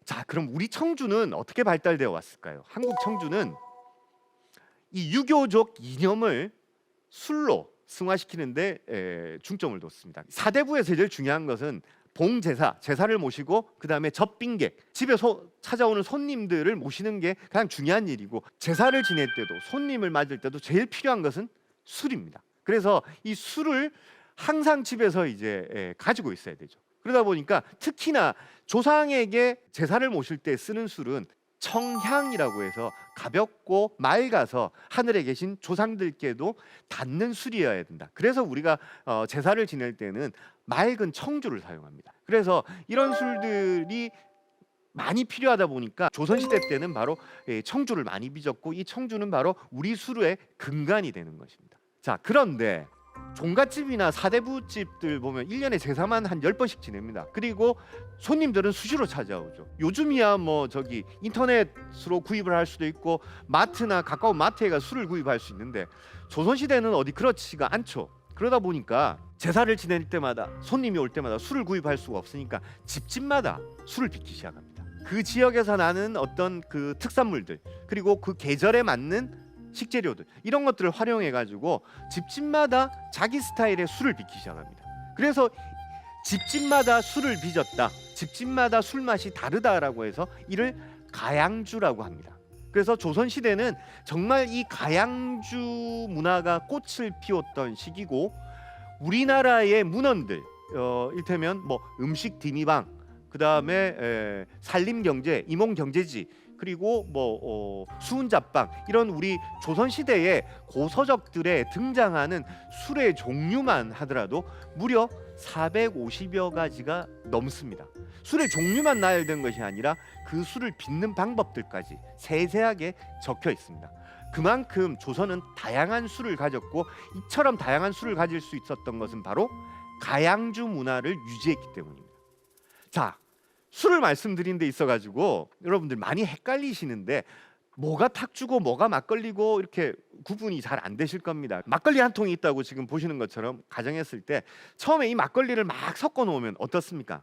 자, 그럼 우리 청주는 어떻게 발달되어 왔을까요? 한국 청주는 이 유교적 이념을 술로 승화시키는데 중점을 뒀습니다. 사대부에서 제일 중요한 것은 봉제사, 제사를 모시고 그 다음에 접빙객, 집에 찾아오는 손님들을 모시는 게 가장 중요한 일이고, 제사를 지낼 때도 손님을 맞을 때도 제일 필요한 것은 술입니다. 그래서 이 술을 항상 집에서 이제 가지고 있어야 되죠. 그러다 보니까 특히나 조상에게 제사를 모실 때 쓰는 술은 청향이라고 해서 가볍고 맑아서 하늘에 계신 조상들께도 닿는 술이어야 된다. 그래서 우리가 제사를 지낼 때는 맑은 청주를 사용합니다. 그래서 이런 술들이 많이 필요하다 보니까 조선시대 때는 바로 청주를 많이 빚었고, 이 청주는 바로 우리 술의 근간이 되는 것입니다. 자, 그런데 종갓집이나 사대부집들 보면 1년에 제사만 한 10번씩 지냅니다. 그리고 손님들은 수시로 찾아오죠. 요즘이야 뭐 저기 인터넷으로 구입을 할 수도 있고 마트나 가까운 마트에 가 술을 구입할 수 있는데, 조선시대는 어디 그렇지가 않죠. 그러다 보니까 제사를 지낼 때마다 손님이 올 때마다 술을 구입할 수가 없으니까 집집마다 술을 빚기 시작합니다. 그 지역에서 나는 어떤 그 특산물들, 그리고 그 계절에 맞는 식재료들, 이런 것들을 활용해 가지고 집집마다 자기 스타일의 술을 빚기 시작합니다. 그래서 집집마다 술을 빚었다, 집집마다 술 맛이 다르다라고 해서 이를 가양주라고 합니다. 그래서 조선시대는 정말 이 가양주 문화가 꽃을 피웠던 시기고, 우리나라의 문헌들, 일테면 뭐 음식 디미방, 그 다음에 산림경제, 임원경제지, 그리고 뭐 수은잡방, 이런 우리 조선시대의 고서적들에 등장하는 술의 종류만 하더라도 무려 450여 가지가 넘습니다. 술의 종류만 나열된 것이 아니라 그 술을 빚는 방법들까지 세세하게 적혀 있습니다. 그만큼 조선은 다양한 술을 가졌고, 이처럼 다양한 술을 가질 수 있었던 것은 바로 가양주 문화를 유지했기 때문입니다. 자, 술을 말씀드린 데 있어가지고 여러분들 많이 헷갈리시는데, 뭐가 탁주고 뭐가 막걸리고 이렇게 구분이 잘 안 되실 겁니다. 막걸리 한 통이 있다고 지금 보시는 것처럼 가정했을 때 처음에 이 막걸리를 막 섞어 놓으면 어떻습니까?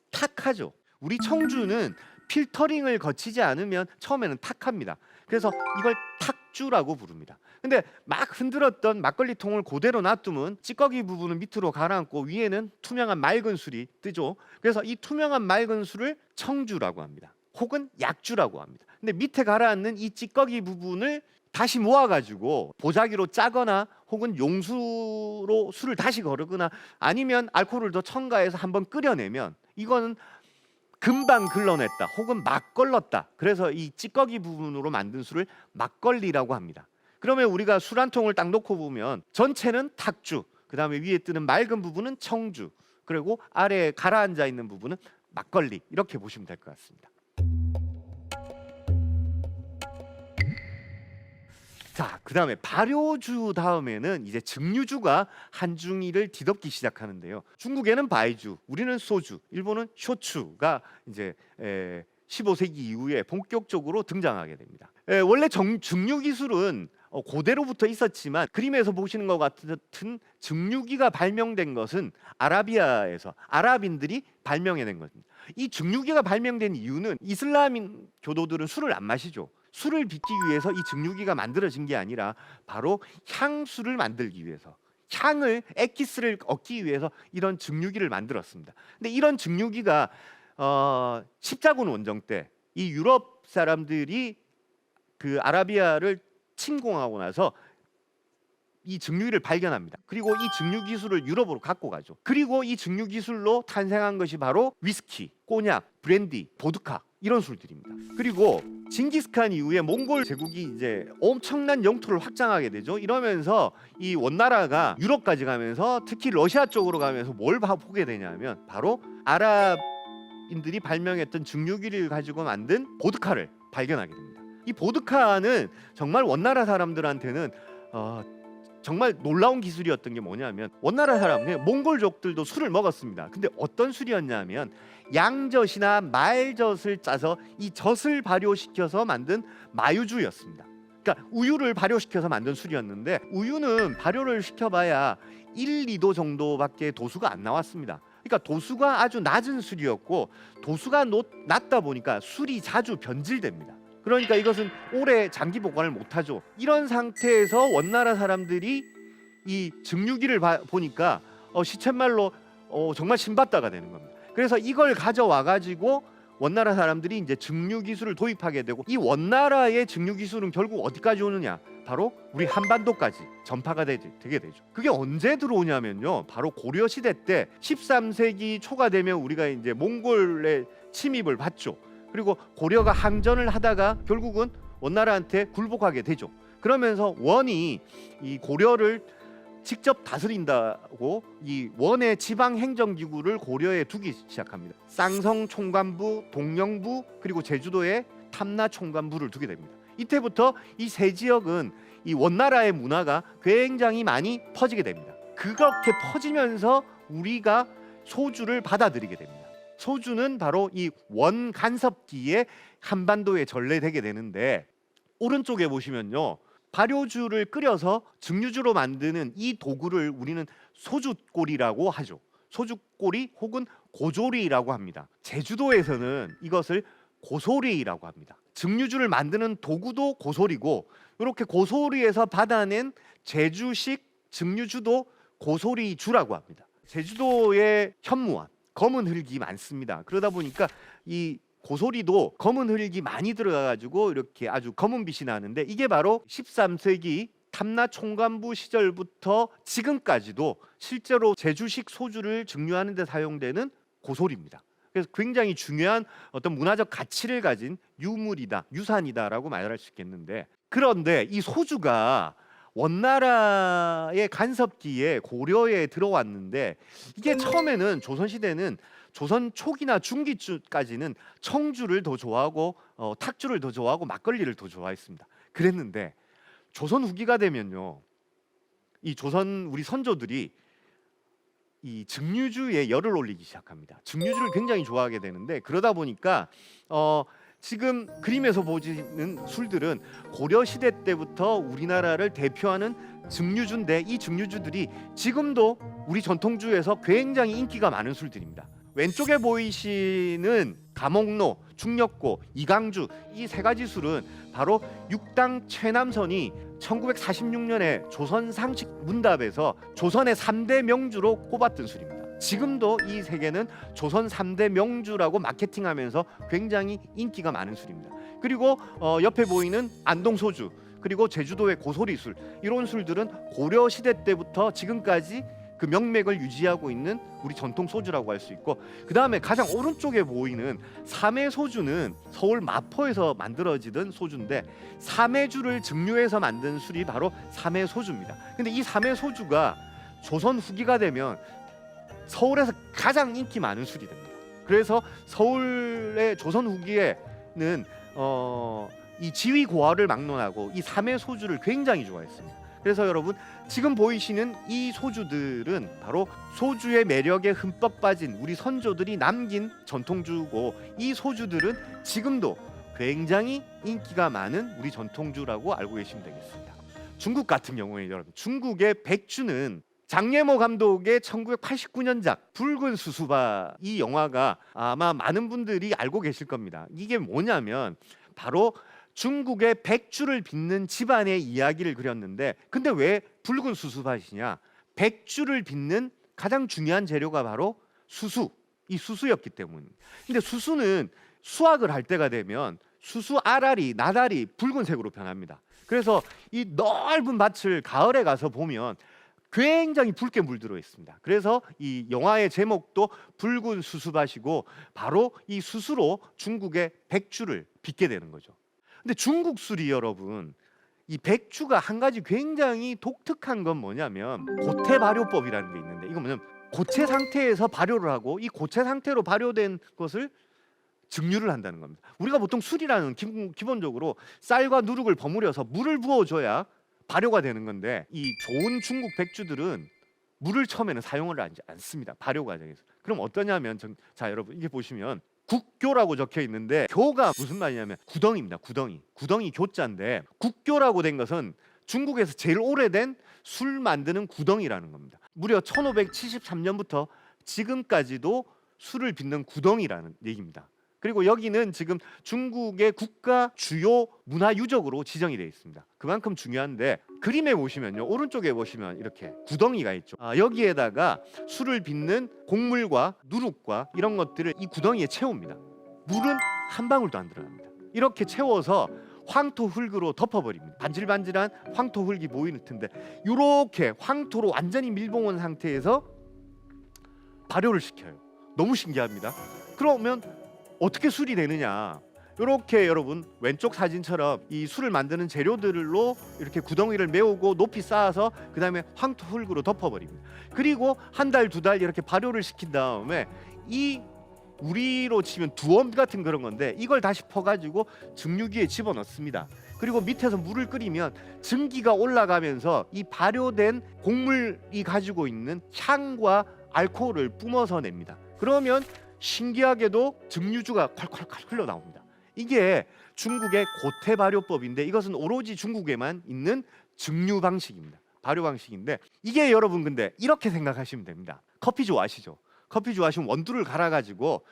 탁하죠. 우리 청주는 필터링을 거치지 않으면 처음에는 탁합니다. 그래서 이걸 탁주라고 부릅니다. 근데 막 흔들었던 막걸리 통을 그대로 놔두면 찌꺼기 부분은 밑으로 가라앉고 위에는 투명한 맑은 술이 뜨죠. 그래서 이 투명한 맑은 술을 청주라고 합니다. 혹은 약주라고 합니다. 근데 밑에 가라앉는 이 찌꺼기 부분을 다시 모아가지고 보자기로 짜거나 혹은 용수로 술을 다시 거르거나 아니면 알코올을 더 첨가해서 한번 끓여내면 이거는 금방 걸러냈다 혹은 막 걸렀다. 그래서 이 찌꺼기 부분으로 만든 술을 막걸리라고 합니다. 그러면 우리가 술 한 통을 딱 놓고 보면 전체는 탁주, 그 다음에 위에 뜨는 맑은 부분은 청주, 그리고 아래에 가라앉아 있는 부분은 막걸리, 이렇게 보시면 될 것 같습니다. 자, 그 다음에 발효주 다음에는 이제 증류주가 한중일을 뒤덮기 시작하는데요. 중국에는 바이주, 우리는 소주, 일본은 쇼추가 이제 15세기 이후에 본격적으로 등장하게 됩니다. 원래 증류 기술은 고대로부터 있었지만, 그림에서 보시는 것 같은 증류기가 발명된 것은 아라비아에서 아랍인들이 발명해낸 겁니다. 이 증류기가 발명된 이유는 이슬람 교도들은 술을 안 마시죠. 술을 빚기 위해서 이 증류기가 만들어진 게 아니라 바로 향수를 만들기 위해서, 향을, 액기스를 얻기 위해서 이런 증류기를 만들었습니다. 근데 이런 증류기가 십자군 원정 때 이 유럽 사람들이 그 아라비아를 침공하고 나서 이 증류기를 발견합니다. 그리고 이 증류 기술을 유럽으로 갖고 가죠. 그리고 이 증류 기술로 탄생한 것이 바로 위스키, 꼬냑, 브랜디, 보드카, 이런 술들입니다. 그리고 징기스칸 이후에 몽골 제국이 이제 엄청난 영토를 확장하게 되죠. 이러면서 이 원나라가 유럽까지 가면서 특히 러시아 쪽으로 가면서 뭘 보게 되냐면 바로 아랍인들이 발명했던 증류기를 가지고 만든 보드카를 발견하게 됩니다. 이 보드카는 정말 원나라 사람들한테는 정말 놀라운 기술이었던 게 뭐냐면, 원나라 사람, 몽골족들도 술을 먹었습니다. 근데 어떤 술이었냐면 양젖이나 말젖을 짜서 이 젖을 발효시켜서 만든 마유주였습니다. 그러니까 우유를 발효시켜서 만든 술이었는데, 우유는 발효를 시켜봐야 1, 2도 정도밖에 도수가 안 나왔습니다. 그러니까 도수가 아주 낮은 술이었고 도수가 낮다 보니까 술이 자주 변질됩니다. 그러니까 이것은 오래 장기 보관을 못하죠. 이런 상태에서 원나라 사람들이 이 증류기를 보니까 시쳇말로 정말 신받다가 되는 겁니다. 그래서 이걸 가져와 가지고 원나라 사람들이 이제 증류 기술을 도입하게 되고, 이 원나라의 증류 기술은 결국 어디까지 오느냐? 바로 우리 한반도까지 전파가 되게 되죠. 그게 언제 들어오냐면요, 바로 고려 시대 때 13세기 초가 되면 우리가 이제 몽골의 침입을 받죠. 그리고 고려가 항전을 하다가 결국은 원나라한테 굴복하게 되죠. 그러면서 원이 이 고려를 직접 다스린다고 이 원의 지방 행정 기구를 고려에 두기 시작합니다. 쌍성 총관부, 동령부, 그리고 제주도에 탐라 총관부를 두게 됩니다. 이때부터 이 세 지역은 이 원나라의 문화가 굉장히 많이 퍼지게 됩니다. 그렇게 퍼지면서 우리가 소주를 받아들이게 됩니다. 소주는 바로 이 원 간섭기에 한반도에 전래되게 되는데, 오른쪽에 보시면요, 발효주를 끓여서 증류주로 만드는 이 도구를 우리는 소주꼬리라고 하죠. 소주꼬리 혹은 고조리라고 합니다. 제주도에서는 이것을 고소리라고 합니다. 증류주를 만드는 도구도 고소리고, 이렇게 고소리에서 받아낸 제주식 증류주도 고소리주라고 합니다. 제주도의 현무암, 검은 흙이 많습니다. 그러다 보니까 이 고소리도 검은 흙이 많이 들어가가지고 이렇게 아주 검은 빛이 나는데, 이게 바로 13세기 탐라 총관부 시절부터 지금까지도 실제로 제주식 소주를 증류하는 데 사용되는 고소리입니다. 그래서 굉장히 중요한 어떤 문화적 가치를 가진 유물이다, 유산이다라고 말할 수 있겠는데, 그런데 이 소주가 원나라의 간섭기에 고려에 들어왔는데, 이게 처음에는 조선시대는 조선 초기나 중기까지는 청주를 더 좋아하고 탁주를 더 좋아하고 막걸리를 더 좋아했습니다. 그랬는데 조선 후기가 되면요, 이 조선 우리 선조들이 이 증류주에 열을 올리기 시작합니다. 증류주를 굉장히 좋아하게 되는데, 그러다 보니까 지금 그림에서 보시는 술들은 고려 시대 때부터 우리나라를 대표하는 증류주인데, 이 증류주들이 지금도 우리 전통주에서 굉장히 인기가 많은 술들입니다. 왼쪽에 보이시는 가목로, 중력고, 이강주, 이 세 가지 술은 바로 육당 최남선이 1946년에 조선 상식 문답에서 조선의 3대 명주로 꼽았던 술입니다. 지금도 이 세 개는 조선 3대 명주라고 마케팅하면서 굉장히 인기가 많은 술입니다. 그리고 옆에 보이는 안동소주, 그리고 제주도의 고소리술, 이런 술들은 고려 시대 때부터 지금까지 그 명맥을 유지하고 있는 우리 전통 소주라고 할 수 있고, 그 다음에 가장 오른쪽에 보이는 삼해소주는 서울 마포에서 만들어지던 소주인데, 삼해주를 증류해서 만든 술이 바로 삼해소주입니다. 근데 이 삼해소주가 조선 후기가 되면 서울에서 가장 인기 많은 술이 됩니다. 그래서 서울의 조선 후기에는 이 지위 고하를 막론하고 이 삼해소주를 굉장히 좋아했습니다. 그래서 여러분, 지금 보이시는 이 소주들은 바로 소주의 매력에 흠뻑 빠진 우리 선조들이 남긴 전통주고, 이 소주들은 지금도 굉장히 인기가 많은 우리 전통주라고 알고 계시면 되겠습니다. 중국 같은 경우에 여러분, 중국의 백주는 장예모 감독의 1989년작 붉은 수수바, 이 영화가 아마 많은 분들이 알고 계실 겁니다. 이게 뭐냐면 바로 중국의 백주를 빚는 집안의 이야기를 그렸는데, 근데 왜 붉은 수수밭이냐? 백주를 빚는 가장 중요한 재료가 바로 수수, 이 수수였기 때문입니다. 근데 수수는 수확을 할 때가 되면 수수 알알이, 나달이 붉은색으로 변합니다. 그래서 이 넓은 밭을 가을에 가서 보면 굉장히 붉게 물들어 있습니다. 그래서 이 영화의 제목도 붉은 수수밭이고, 바로 이 수수로 중국의 백주를 빚게 되는 거죠. 근데 중국 술이 여러분, 이 백주가 한 가지 굉장히 독특한 건 뭐냐면 고체 발효법이라는 게 있는데, 이거 뭐냐면 고체 상태에서 발효를 하고, 이 고체 상태로 발효된 것을 증류를 한다는 겁니다. 우리가 보통 술이라는 기본적으로 쌀과 누룩을 버무려서 물을 부어줘야 발효가 되는 건데, 이 좋은 중국 백주들은 물을 처음에는 사용을 하지 않습니다. 발효 과정에서. 그럼 어떠냐면, 자 여러분, 이게 보시면 국교라고 적혀 있는데, 교가 무슨 말이냐면 구덩이입니다. 구덩이 교자인데, 국교라고 된 것은 중국에서 제일 오래된 술 만드는 구덩이라는 겁니다. 무려 1573년부터 지금까지도 술을 빚는 구덩이라는 얘기입니다. 그리고 여기는 지금 중국의 국가 주요 문화 유적으로 지정이 되어 있습니다. 그만큼 중요한데 그림에 보시면요, 오른쪽에 보시면 이렇게 구덩이가 있죠. 여기에다가 술을 빚는 곡물과 누룩과 이런 것들을 이 구덩이에 채웁니다. 물은 한 방울도 안 들어갑니다. 이렇게 채워서 황토 흙으로 덮어버립니다. 반질반질한 황토 흙이 보이는 텐데 이렇게 황토로 완전히 밀봉한 상태에서 발효를 시켜요. 너무 신기합니다. 그러면 어떻게 술이 되느냐? 이렇게 여러분 왼쪽 사진처럼 이 술을 만드는 재료들로 이렇게 구덩이를 메우고 높이 쌓아서 그 다음에 황토 흙으로 덮어버립니다. 그리고 한 달, 두 달 이렇게 발효를 시킨 다음에 이 우리로 치면 두엄 같은 그런 건데 이걸 다시 퍼가지고 증류기에 집어넣습니다. 그리고 밑에서 물을 끓이면 증기가 올라가면서 이 발효된 곡물이 가지고 있는 향과 알코올을 뿜어서 냅니다. 그러면 신기하게도 증류주가 콸콸콸 흘러나옵니다. 이게 중국의 고태 발효법인데 이것은 오로지 중국에만 있는 증류 방식입니다. 발효 방식인데 이게 여러분 근데 이렇게 생각하시면 됩니다. 커피 좋아하시죠? 커피 좋아하시면 원두를 갈아가지고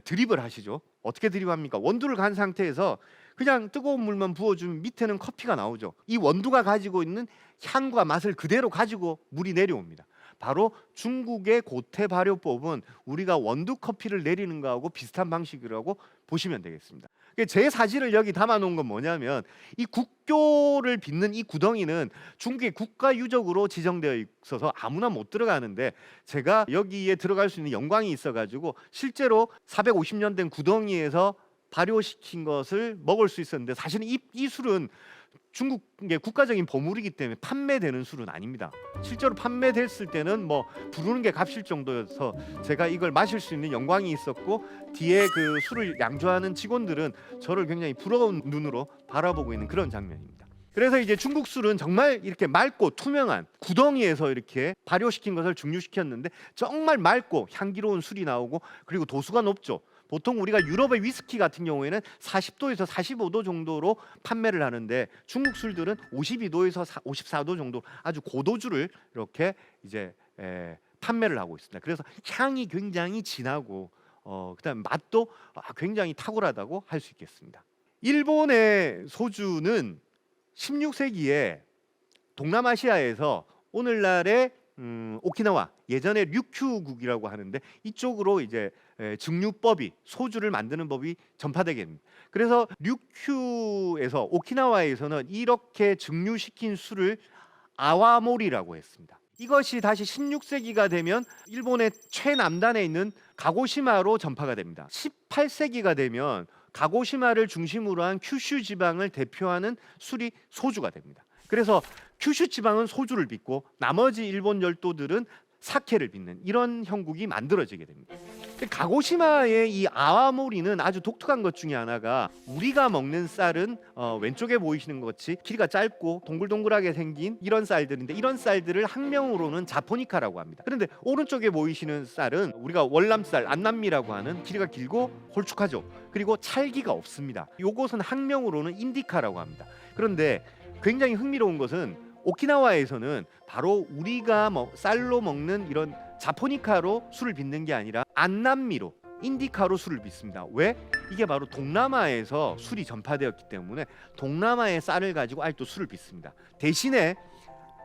드립을 하시죠. 어떻게 드립합니까? 원두를 간 상태에서 그냥 뜨거운 물만 부어주면 밑에는 커피가 나오죠. 이 원두가 가지고 있는 향과 맛을 그대로 가지고 물이 내려옵니다. 바로 중국의 고태 발효법은 우리가 원두 커피를 내리는 거하고 비슷한 방식이라고 보시면 되겠습니다. 제 사진을 여기 담아놓은 건 뭐냐면 이 국교를 빚는 이 구덩이는 중국의 국가 유적으로 지정되어 있어서 아무나 못 들어가는데 제가 여기에 들어갈 수 있는 영광이 있어가지고 실제로 450년 된 구덩이에서 발효시킨 것을 먹을 수 있었는데 사실은 이 술은 중국의 국가적인 보물이기 때문에 판매되는 술은 아닙니다. 실제로 판매됐을 때는 뭐 부르는 게 값일 정도여서 제가 이걸 마실 수 있는 영광이 있었고 뒤에 그 술을 양조하는 직원들은 저를 굉장히 부러운 눈으로 바라보고 있는 그런 장면입니다. 그래서 이제 중국 술은 정말 이렇게 맑고 투명한 구덩이에서 이렇게 발효시킨 것을 증류시켰는데 정말 맑고 향기로운 술이 나오고 그리고 도수가 높죠. 보통 우리가 유럽의 위스키 같은 경우에는 40도에서 45도 정도로 판매를 하는데 중국 술들은 52도에서 54도 정도 아주 고도주를 이렇게 이제 판매를 하고 있습니다. 그래서 향이 굉장히 진하고 그다음에 맛도 굉장히 탁월하다고 할 수 있겠습니다. 일본의 소주는 16세기에 동남아시아에서 오늘날의 오키나와 예전에 류큐국이라고 하는데 이쪽으로 이제 증류법이 소주를 만드는 법이 전파되게 됩니다. 그래서 류큐에서 오키나와에서는 이렇게 증류시킨 술을 아와모리라고 했습니다. 이것이 다시 16세기가 되면 일본의 최남단에 있는 가고시마로 전파가 됩니다. 18세기가 되면 가고시마를 중심으로 한 큐슈 지방을 대표하는 술이 소주가 됩니다. 그래서 큐슈 지방은 소주를 빚고 나머지 일본 열도들은 사케를 빚는 이런 형국이 만들어지게 됩니다. 가고시마의 이 아와모리는 아주 독특한 것 중에 하나가 우리가 먹는 쌀은 왼쪽에 보이시는 것 같이 길이가 짧고 동글동글하게 생긴 이런 쌀들인데 이런 쌀들을 학명으로는 자포니카라고 합니다. 그런데 오른쪽에 보이시는 쌀은 우리가 월남쌀, 안남미라고 하는 길이가 길고 홀쭉하죠. 그리고 찰기가 없습니다. 이것은 학명으로는 인디카라고 합니다. 그런데 굉장히 흥미로운 것은 오키나와에서는 바로 우리가 쌀로 먹는 이런 자포니카로 술을 빚는 게 아니라 안남미로 인디카로 술을 빚습니다. 왜? 이게 바로 동남아에서 술이 전파되었기 때문에 동남아의 쌀을 가지고 아직도 술을 빚습니다. 대신에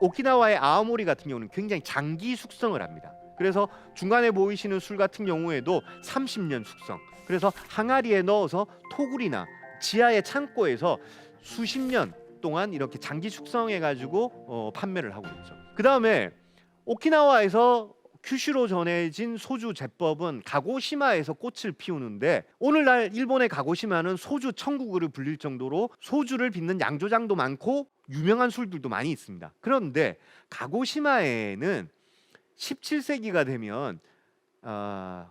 오키나와의 아와모리 같은 경우는 굉장히 장기 숙성을 합니다. 그래서 중간에 보이시는 술 같은 경우에도 30년 숙성. 그래서 항아리에 넣어서 토굴이나 지하의 창고에서 수십 년 동안 이렇게 장기 숙성해 가지고 판매를 하고 있죠. 그 다음에 오키나와에서 큐슈로 전해진 소주 제법은 가고시마에서 꽃을 피우는데 오늘날 일본의 가고시마는 소주 천국으로 불릴 정도로 소주를 빚는 양조장도 많고 유명한 술들도 많이 있습니다. 그런데 가고시마에는 17세기가 되면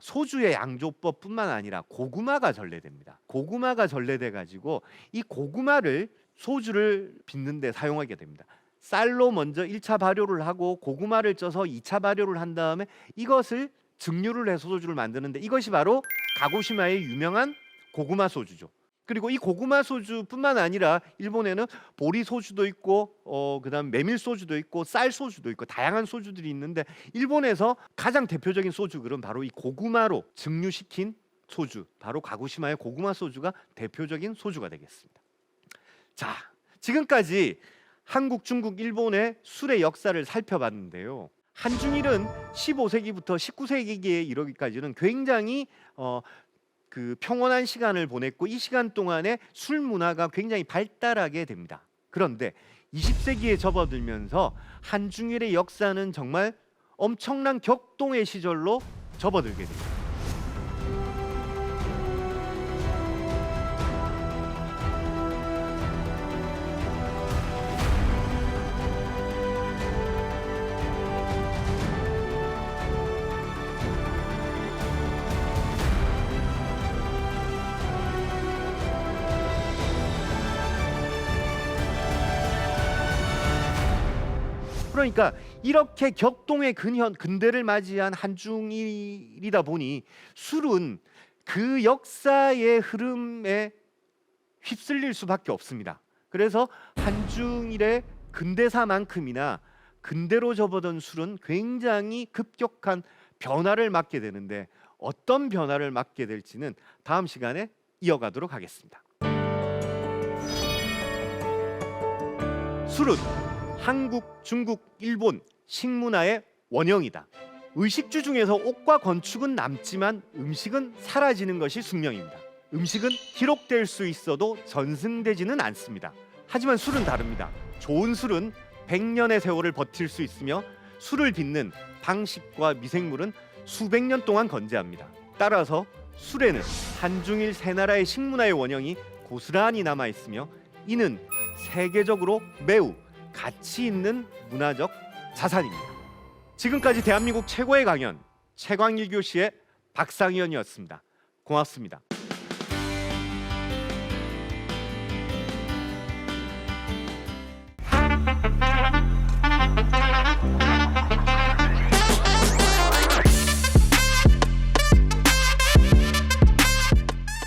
소주의 양조법뿐만 아니라 고구마가 전래됩니다. 고구마가 전래돼 가지고 이 고구마를 소주를 빚는 데 사용하게 됩니다. 쌀로 먼저 1차 발효를 하고 고구마를 쪄서 2차 발효를 한 다음에 이것을 증류를 해서 소주를 만드는데 이것이 바로 가고시마의 유명한 고구마 소주죠. 그리고 이 고구마 소주뿐만 아니라 일본에는 보리 소주도 있고 그다음 메밀 소주도 있고 쌀 소주도 있고 다양한 소주들이 있는데 일본에서 가장 대표적인 소주들은 바로 이 고구마로 증류시킨 소주, 바로 가고시마의 고구마 소주가 대표적인 소주가 되겠습니다. 자, 지금까지 한국, 중국, 일본의 술의 역사를 살펴봤는데요. 한중일은 15세기부터 19세기에 이르기까지는 굉장히 평온한 시간을 보냈고 이 시간 동안에 술 문화가 굉장히 발달하게 됩니다. 그런데 20세기에 접어들면서 한중일의 역사는 정말 엄청난 격동의 시절로 접어들게 됩니다. 그러니까 이렇게 격동의 근대를 맞이한 한중일이다 보니 술은 그 역사의 흐름에 휩쓸릴 수밖에 없습니다. 그래서 한중일의 근대사만큼이나 근대로 접어든 술은 굉장히 급격한 변화를 맞게 되는데 어떤 변화를 맞게 될지는 다음 시간에 이어가도록 하겠습니다. 술은 한국, 중국, 일본 식문화의 원형이다. 의식주 중에서 옷과 건축은 남지만 음식은 사라지는 것이 숙명입니다. 음식은 기록될 수 있어도 전승되지는 않습니다. 하지만 술은 다릅니다. 좋은 술은 100년의 세월을 버틸 수 있으며 술을 빚는 방식과 미생물은 수백 년 동안 건재합니다. 따라서 술에는 한중일 세 나라의 식문화의 원형이 고스란히 남아 있으며 이는 세계적으로 매우 가치 있는 문화적 자산입니다. 지금까지 대한민국 최고의 강연 최광일 교수의 박상현이었습니다. 고맙습니다.